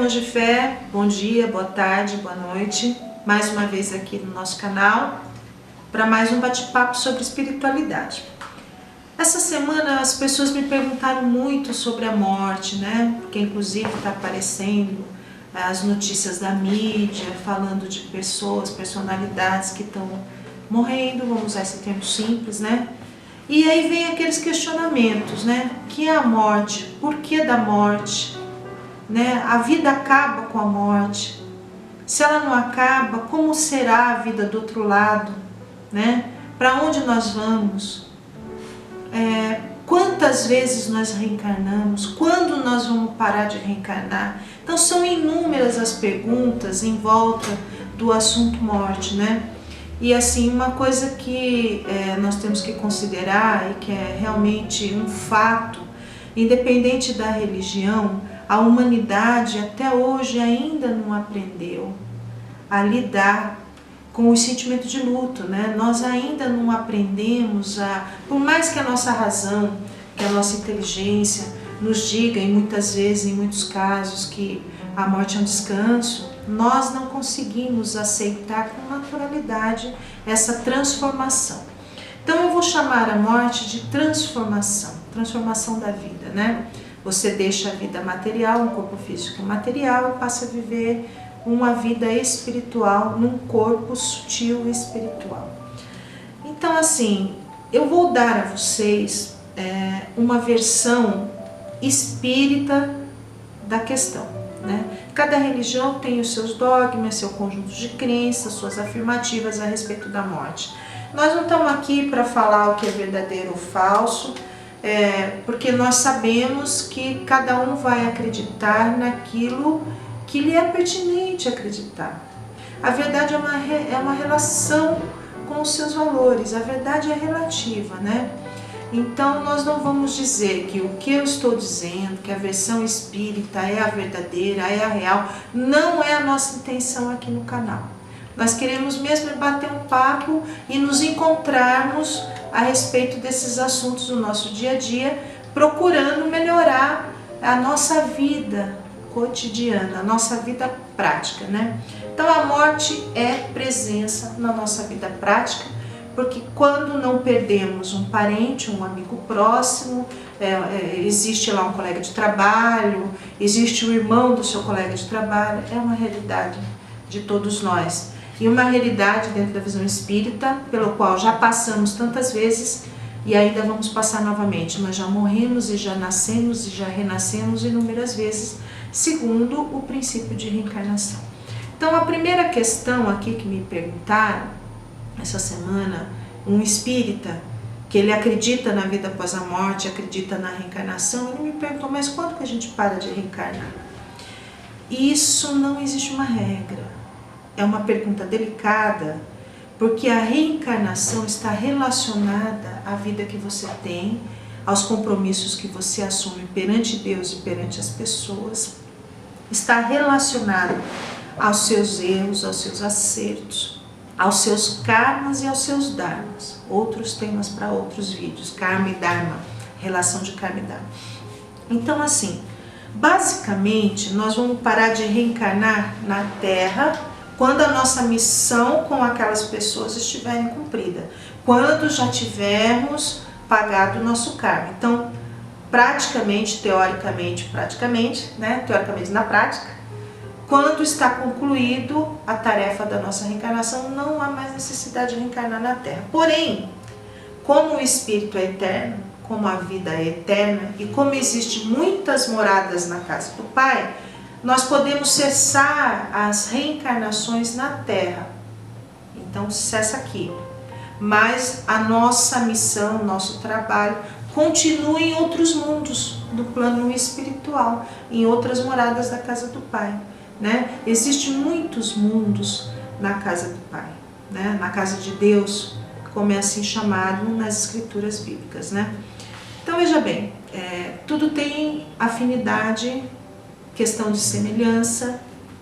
irmãos de fé, bom dia, boa tarde, boa noite. Mais uma vez aqui no nosso canal para mais um bate-papo sobre espiritualidade. Essa semana as pessoas me perguntaram muito sobre a morte, né? Porque inclusive está aparecendo as notícias da mídia falando de pessoas, personalidades que estão morrendo, vamos usar esse termo simples, né? E aí vem aqueles questionamentos, né? O que é a morte? Por que da morte? Né? A vida acaba com a morte. Se ela não acaba, como será a vida do outro lado? Né? Para onde nós vamos? Quantas vezes nós reencarnamos? Quando nós vamos parar de reencarnar? Então são inúmeras as perguntas em volta do assunto morte, né? E assim, uma coisa que nós temos que considerar e que é realmente um fato, independente da religião, a humanidade até hoje ainda não aprendeu a lidar com o sentimento de luto, né? Nós ainda não aprendemos por mais que a nossa razão, que a nossa inteligência nos diga, e muitas vezes, em muitos casos, que a morte é um descanso, nós não conseguimos aceitar com naturalidade essa transformação. Então eu vou chamar a morte de transformação da vida, né? Você deixa a vida material, um corpo físico material, e passa a viver uma vida espiritual num corpo sutil espiritual. Então assim, eu vou dar a vocês uma versão espírita da questão, né? Cada religião tem os seus dogmas, seu conjunto de crenças, suas afirmativas a respeito da morte. Nós não estamos aqui para falar o que é verdadeiro ou falso, porque nós sabemos que cada um vai acreditar naquilo que lhe é pertinente acreditar. A verdade é uma relação com os seus valores, a verdade é relativa, né? Então nós não vamos dizer que o que eu estou dizendo, que a versão espírita é a verdadeira, é a real, não é a nossa intenção aqui no canal. Nós queremos mesmo bater um papo e nos encontrarmos a respeito desses assuntos do nosso dia a dia, procurando melhorar a nossa vida cotidiana, a nossa vida prática, né? Então a morte é presença na nossa vida prática, porque quando não perdemos um parente, um amigo próximo, existe lá um colega de trabalho, existe o irmão do seu colega de trabalho, é uma realidade de todos nós. E uma realidade dentro da visão espírita, pelo qual já passamos tantas vezes e ainda vamos passar novamente. Nós já morremos e já nascemos e já renascemos inúmeras vezes, segundo o princípio de reencarnação. Então a primeira questão aqui que me perguntaram essa semana, um espírita que ele acredita na vida após a morte, acredita na reencarnação, ele me perguntou, mas quando que a gente para de reencarnar? Isso não existe uma regra. É uma pergunta delicada, porque a reencarnação está relacionada à vida que você tem, aos compromissos que você assume perante Deus e perante as pessoas, está relacionado aos seus erros, aos seus acertos, aos seus karmas e aos seus dharmas. Outros temas para outros vídeos, karma e dharma, relação de karma e dharma. Então assim, basicamente nós vamos parar de reencarnar na Terra quando a nossa missão com aquelas pessoas estiverem cumprida, quando já tivermos pagado o nosso karma. Então, praticamente, teoricamente, né? Teoricamente na prática, quando está concluído a tarefa da nossa reencarnação, não há mais necessidade de reencarnar na Terra. Porém, como o Espírito é eterno, como a vida é eterna e como existem muitas moradas na casa do Pai, nós podemos cessar as reencarnações na Terra. Então cessa aqui. Mas a nossa missão, nosso trabalho, continua em outros mundos do plano espiritual, em outras moradas da casa do Pai, né? Existem muitos mundos na casa do Pai, né? Na casa de Deus, como é assim chamado nas escrituras bíblicas, né? Então veja bem, tudo tem afinidade, questão de semelhança,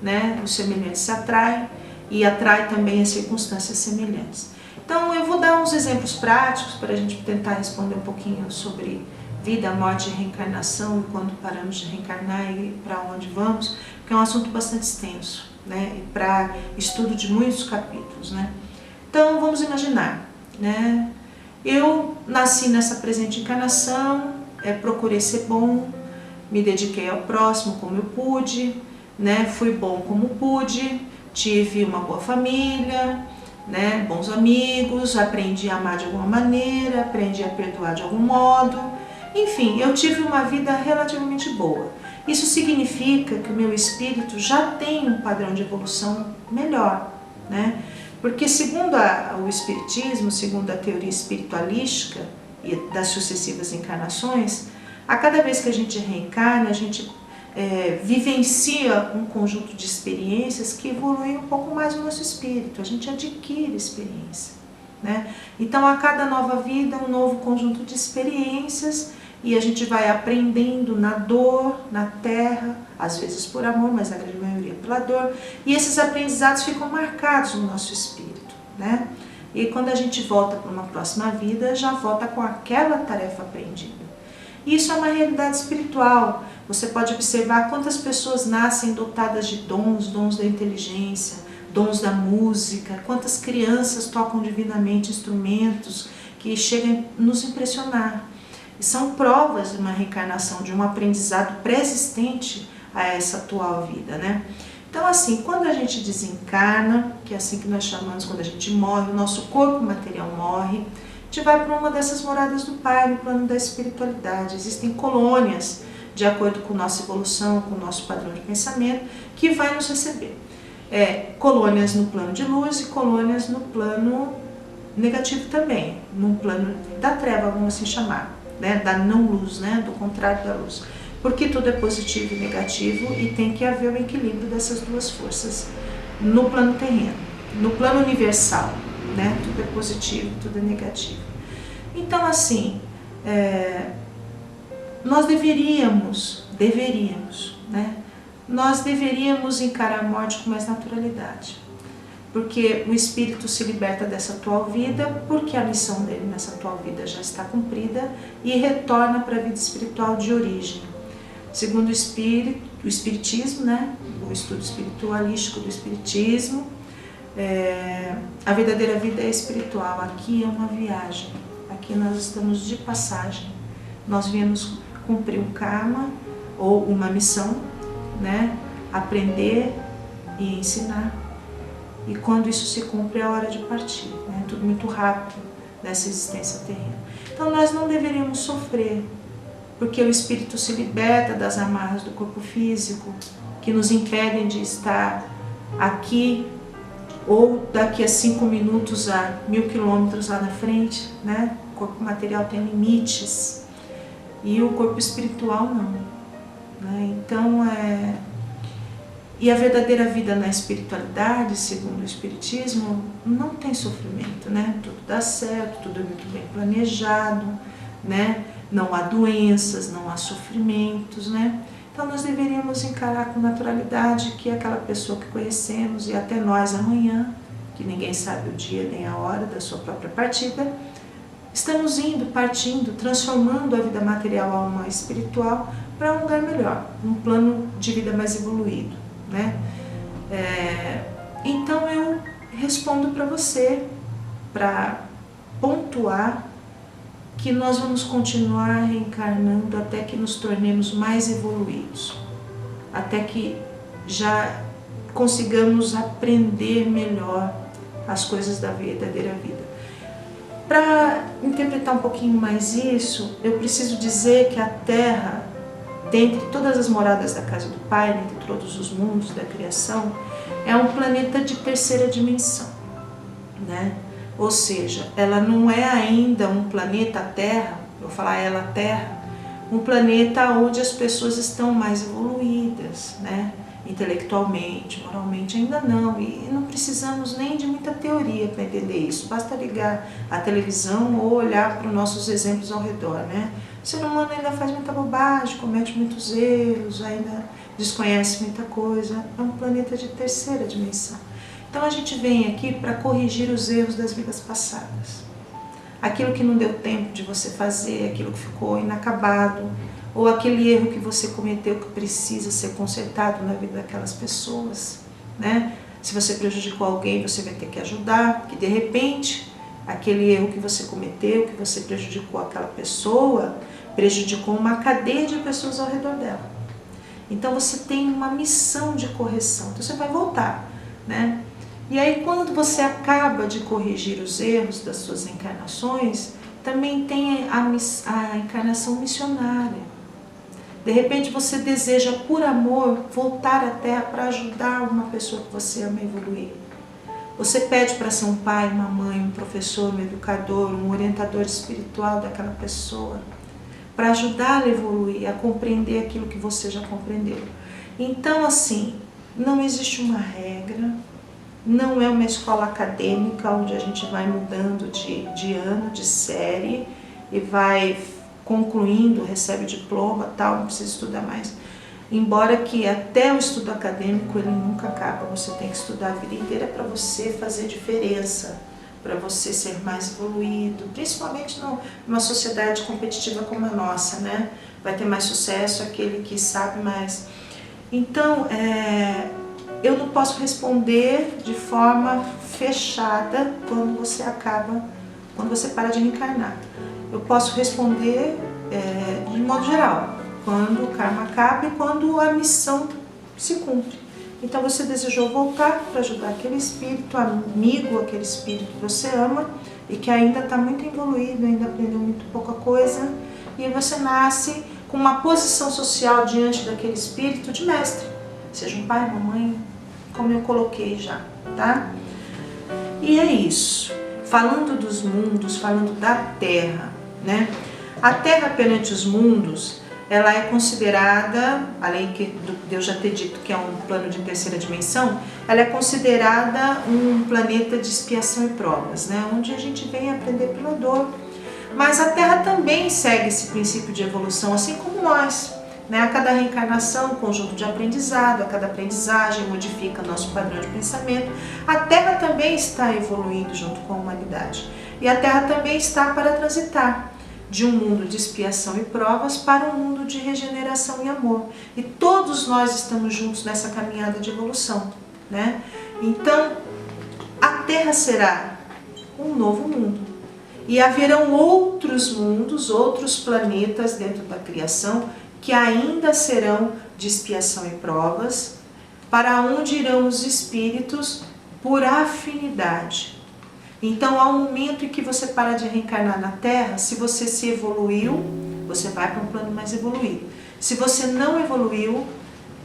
né? Os semelhantes se atraem e atrai também as circunstâncias semelhantes. Então eu vou dar uns exemplos práticos para a gente tentar responder um pouquinho sobre vida, morte e reencarnação, e quando paramos de reencarnar e para onde vamos, porque é um assunto bastante extenso, né? E para estudo de muitos capítulos, né? Então vamos imaginar, né? Eu nasci nessa presente encarnação, procurei ser bom, me dediquei ao próximo como eu pude, né? Fui bom como pude, tive uma boa família, né? Bons amigos, aprendi a amar de alguma maneira, aprendi a perdoar de algum modo, enfim, eu tive uma vida relativamente boa. Isso significa que o meu espírito já tem um padrão de evolução melhor, né? Porque segundo o Espiritismo, segundo a teoria espiritualística e das sucessivas encarnações, a cada vez que a gente reencarna, a gente vivencia um conjunto de experiências que evoluem um pouco mais o nosso espírito, a gente adquire experiência, né? Então a cada nova vida, um novo conjunto de experiências, e a gente vai aprendendo na dor, na terra, às vezes por amor, mas na grande maioria pela dor, e esses aprendizados ficam marcados no nosso espírito, né? E quando a gente volta para uma próxima vida, já volta com aquela tarefa aprendida. Isso é uma realidade espiritual. Você pode observar quantas pessoas nascem dotadas de dons, dons da inteligência, dons da música, quantas crianças tocam divinamente instrumentos que chegam a nos impressionar. E são provas de uma reencarnação, de um aprendizado pré-existente a essa atual vida, né? Então, assim, quando a gente desencarna, que é assim que nós chamamos, quando a gente morre, o nosso corpo material morre, a gente vai para uma dessas moradas do Pai, no plano da espiritualidade. Existem colônias, de acordo com nossa evolução, com o nosso padrão de pensamento, que vai nos receber. Colônias no plano de luz e colônias no plano negativo também, no plano da treva, vamos assim chamar, né? Da não luz, né? Do contrário da luz. Porque tudo é positivo e negativo e tem que haver o equilíbrio dessas duas forças no plano terreno, no plano universal, né? Tudo é positivo, tudo é negativo. Então, assim, nós deveríamos, né? Nós deveríamos encarar a morte com mais naturalidade, porque o espírito se liberta dessa atual vida, porque a missão dele nessa atual vida já está cumprida e retorna para a vida espiritual de origem. Segundo o espiritismo, né? O estudo espiritualístico do espiritismo, a verdadeira vida é espiritual. Aqui é uma viagem, aqui nós estamos de passagem. Nós viemos cumprir um karma ou uma missão, né? Aprender e ensinar. E quando isso se cumpre, é a hora de partir, né? Tudo muito rápido nessa existência terrena. Então nós não deveríamos sofrer, porque o espírito se liberta das amarras do corpo físico, que nos impedem de estar aqui ou daqui a 5 minutos a 1000 quilômetros lá na frente, né? O corpo material tem limites e o corpo espiritual não, né? Então e a verdadeira vida na espiritualidade, segundo o espiritismo, não tem sofrimento, né? Tudo dá certo, tudo é muito bem planejado, né? Não há doenças, não há sofrimentos, né? Então nós deveríamos encarar com naturalidade que aquela pessoa que conhecemos e até nós amanhã, que ninguém sabe o dia nem a hora da sua própria partida, estamos indo, partindo, transformando a vida material a uma espiritual para um lugar melhor, um plano de vida mais evoluído, né? Então eu respondo para você, para pontuar, que nós vamos continuar reencarnando até que nos tornemos mais evoluídos, até que já consigamos aprender melhor as coisas da verdadeira vida. Para interpretar um pouquinho mais isso, eu preciso dizer que a Terra, dentre todas as moradas da casa do Pai, dentre todos os mundos da criação, é um planeta de terceira dimensão, né? Ou seja, ela não é ainda um planeta Terra, eu vou falar ela Terra, um planeta onde as pessoas estão mais evoluídas, né? Intelectualmente, moralmente ainda não, e não precisamos nem de muita teoria para entender isso, basta ligar a televisão ou olhar para os nossos exemplos ao redor, né? O ser humano ainda faz muita bobagem, comete muitos erros, ainda desconhece muita coisa, é um planeta de terceira dimensão. Então a gente vem aqui para corrigir os erros das vidas passadas. aquilo que não deu tempo de você fazer, aquilo que ficou inacabado, ou aquele erro que você cometeu que precisa ser consertado na vida daquelas pessoas, né? Se você prejudicou alguém, você vai ter que ajudar, que de repente aquele erro que você cometeu, que você prejudicou aquela pessoa, prejudicou uma cadeia de pessoas ao redor dela. Então você tem uma missão de correção, então você vai voltar, né? E aí quando você acaba de corrigir os erros das suas encarnações, também tem a encarnação missionária. De repente você deseja, por amor, voltar à Terra para ajudar uma pessoa que você ama a evoluir. Você pede para ser um pai, uma mãe, um professor, um educador, um orientador espiritual daquela pessoa, para ajudá-la a evoluir, a compreender aquilo que você já compreendeu. Então, assim, não existe uma regra, não é uma escola acadêmica onde a gente vai mudando de ano, de série e vai concluindo, recebe diploma, tal, não precisa estudar mais. Embora que até o estudo acadêmico ele nunca acaba, você tem que estudar a vida inteira para você fazer diferença, para você ser mais evoluído, principalmente numa sociedade competitiva como a nossa, né? Vai ter mais sucesso aquele que sabe mais. Então, eu não posso responder de forma fechada quando você para de reencarnar. Eu posso responder de modo geral, quando o karma acaba e quando a missão se cumpre. Então você desejou voltar para ajudar aquele espírito amigo, aquele espírito que você ama e que ainda está muito evoluído, ainda aprendeu muito pouca coisa, e você nasce com uma posição social diante daquele espírito de mestre, seja um pai, uma mãe, como eu coloquei já, tá? E é isso. Falando dos mundos, falando da Terra, né? A Terra perante os mundos, ela é considerada, além de Deus já ter dito que é um plano de terceira dimensão, ela é considerada um planeta de expiação e provas, né? Onde a gente vem aprender pela dor. Mas a Terra também segue esse princípio de evolução, assim como nós, né? A cada reencarnação, um conjunto de aprendizado, a cada aprendizagem modifica nosso padrão de pensamento. A Terra também está evoluindo junto com a humanidade. E a Terra também está para transitar de um mundo de expiação e provas para um mundo de regeneração e amor. E todos nós estamos juntos nessa caminhada de evolução, né? Então, a Terra será um novo mundo. E haverão outros mundos, outros planetas dentro da criação que ainda serão de expiação e provas, para onde irão os espíritos por afinidade. Então, há um momento em que você para de reencarnar na Terra, se você se evoluiu, você vai para um plano mais evoluído. Se você não evoluiu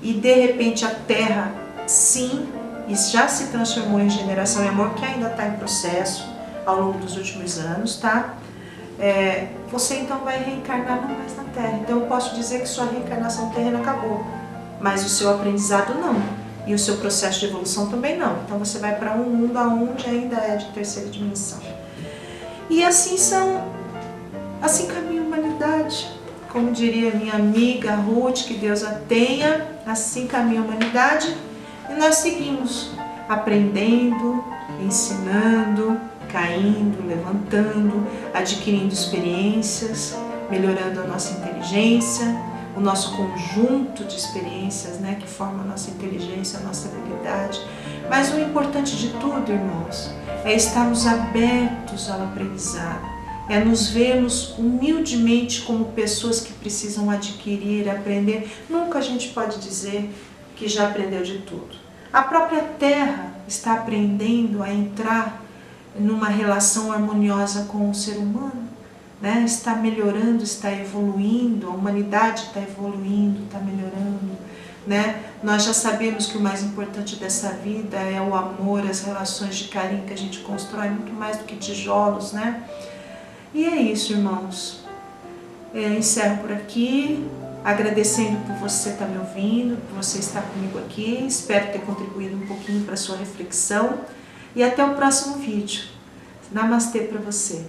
e de repente a Terra, sim, e já se transformou em regeneração e amor, que ainda está em processo ao longo dos últimos anos, tá? Você então vai reencarnar não mais na Terra. Então eu posso dizer que sua reencarnação terrena acabou, mas o seu aprendizado não. E o seu processo de evolução também não. Então você vai para um mundo onde ainda é de terceira dimensão. E assim caminha a humanidade. Como diria minha amiga Ruth, que Deus a tenha, assim caminha a humanidade. E nós seguimos aprendendo, ensinando, caindo, levantando, adquirindo experiências, melhorando a nossa inteligência, o nosso conjunto de experiências, né, que forma a nossa inteligência, a nossa habilidade. Mas o importante de tudo, irmãos, é estarmos abertos ao aprendizado, é nos vermos humildemente como pessoas que precisam adquirir, aprender. Nunca a gente pode dizer que já aprendeu de tudo. A própria Terra está aprendendo a entrar numa relação harmoniosa com o ser humano, né? Está melhorando, está evoluindo, a humanidade está evoluindo, está melhorando, né? Nós já sabemos que o mais importante dessa vida é o amor, as relações de carinho que a gente constrói, muito mais do que tijolos, né? E é isso, irmãos. Encerro por aqui, agradecendo por você estar me ouvindo, por você estar comigo aqui. Espero ter contribuído um pouquinho para a sua reflexão. E até o próximo vídeo. Namastê para você.